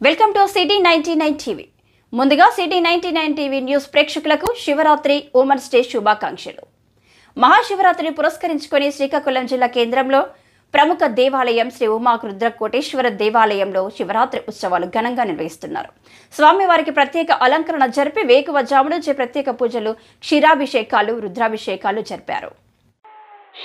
Welcome to city 99 TV. ముందుగా city 99 TV news ప్రేక్షకులకు Shivaratri women's day శుభాకాంక్షలు. మహాశివరాత్రిని పురస్కరించుకొని శ్రీకాకుళం జిల్లా కేంద్రంలో ప్రముఖ దేవాలయం శ్రీ ఉమా రుద్రకోటేశ్వర దేవాలయంలో శివరాత్రి ఉత్సవాలు ఘనంగా నిర్వహిస్తున్నారు. స్వామివారికి ప్రత్యేక అలంకరణ జరిపి వేకువజాము నుంచి ప్రత్యేక పూజలు, క్షీరాభిషేకాలు, రుద్రాభిషేకాలు జరిపారు.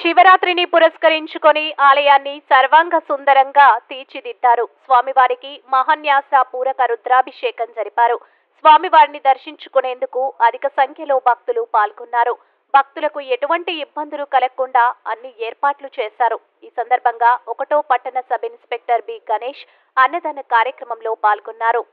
శివరాత్రిని పురస్కరించుకొని ఆలయాన్ని సర్వాంగ సుందరంగా తీర్చిదిద్దారు. స్వామివారికి మహాన్యాస పూరక రుద్రాభిషేకం జరిపారు. స్వామివారిని దర్శించుకునేందుకు అధిక సంఖ్యలో భక్తులు పాల్గొన్నారు. భక్తులకు ఎటువంటి ఇబ్బందులు కలగకుండా అన్ని ఏర్పాట్లు చేశారు. ఈ సందర్భంగా 1వ పట్టణ సబ్ ఇన్స్పెక్టర్ బి గణేష్ అన్నదాన కార్యక్రమంలో పాల్గొన్నారు.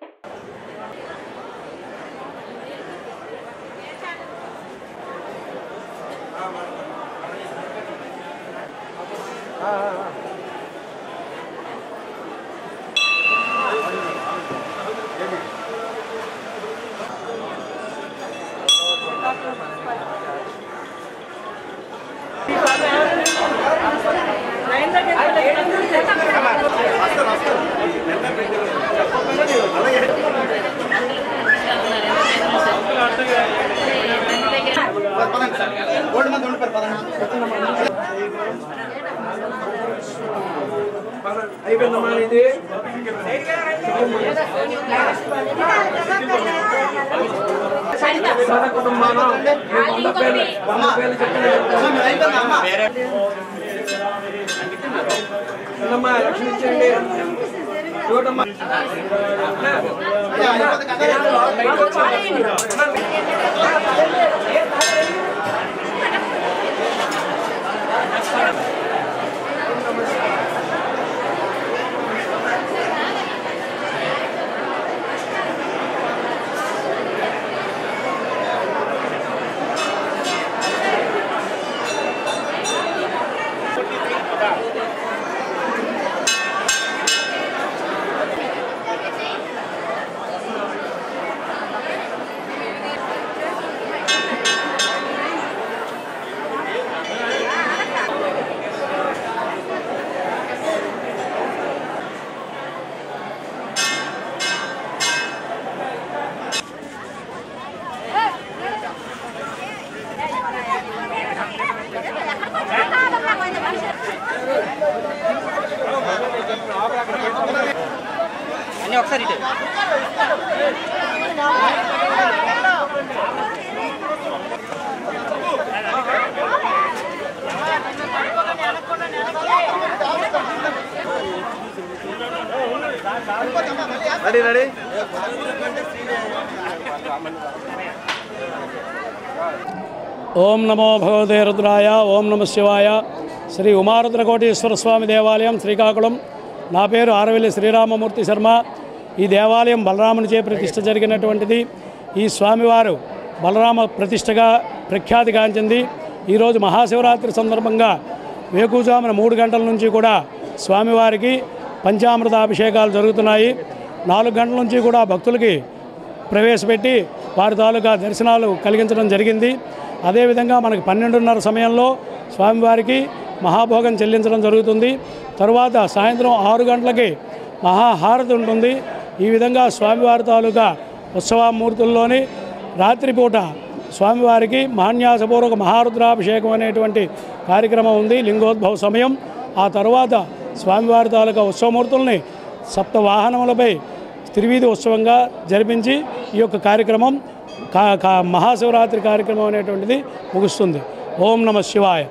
రెడీ ఓం నమో భగవతే రుద్రాయ. ఓం నమ శివాయ. శ్రీ ఉమారుద్రకోటేశ్వర స్వామి దేవాలయం శ్రీకాకుళం. నా పేరు ఆరవెల్లి శ్రీరామమూర్తి శర్మ. ఈ దేవాలయం బలరామునిచే ప్రతిష్ఠ జరిగినటువంటిది. ఈ స్వామివారు బలరామ ప్రతిష్టగా ప్రఖ్యాతిగాంచింది. ఈరోజు మహాశివరాత్రి సందర్భంగా వేకుజామున 3 గంటల నుంచి కూడా స్వామివారికి పంచామృత అభిషేకాలు జరుగుతున్నాయి. 4 గంటల నుంచి కూడా భక్తులకి ప్రవేశపెట్టి వారి తాలూకా దర్శనాలు కలిగించడం జరిగింది. అదేవిధంగా మనకి 12:30 సమయంలో స్వామివారికి మహాభోగం చెల్లించడం జరుగుతుంది. తరువాత సాయంత్రం 6 గంటలకి మహాహారతి ఉంటుంది. ఈ విధంగా స్వామివారి తాలూకా ఉత్సవమూర్తుల్లోని రాత్రిపూట స్వామివారికి మహాన్యాసపూర్వక మహారుద్రాభిషేకం అనేటువంటి కార్యక్రమం ఉంది, లింగోద్భవ సమయం. ఆ తర్వాత స్వామివారి తాలూకా ఉత్సవమూర్తుల్ని 7 వాహనములపై త్రివీధి ఉత్సవంగా జరిపించి ఈ యొక్క కార్యక్రమం మహాశివరాత్రి కార్యక్రమం అనేటువంటిది ముగుస్తుంది. ఓం నమ శివాయ.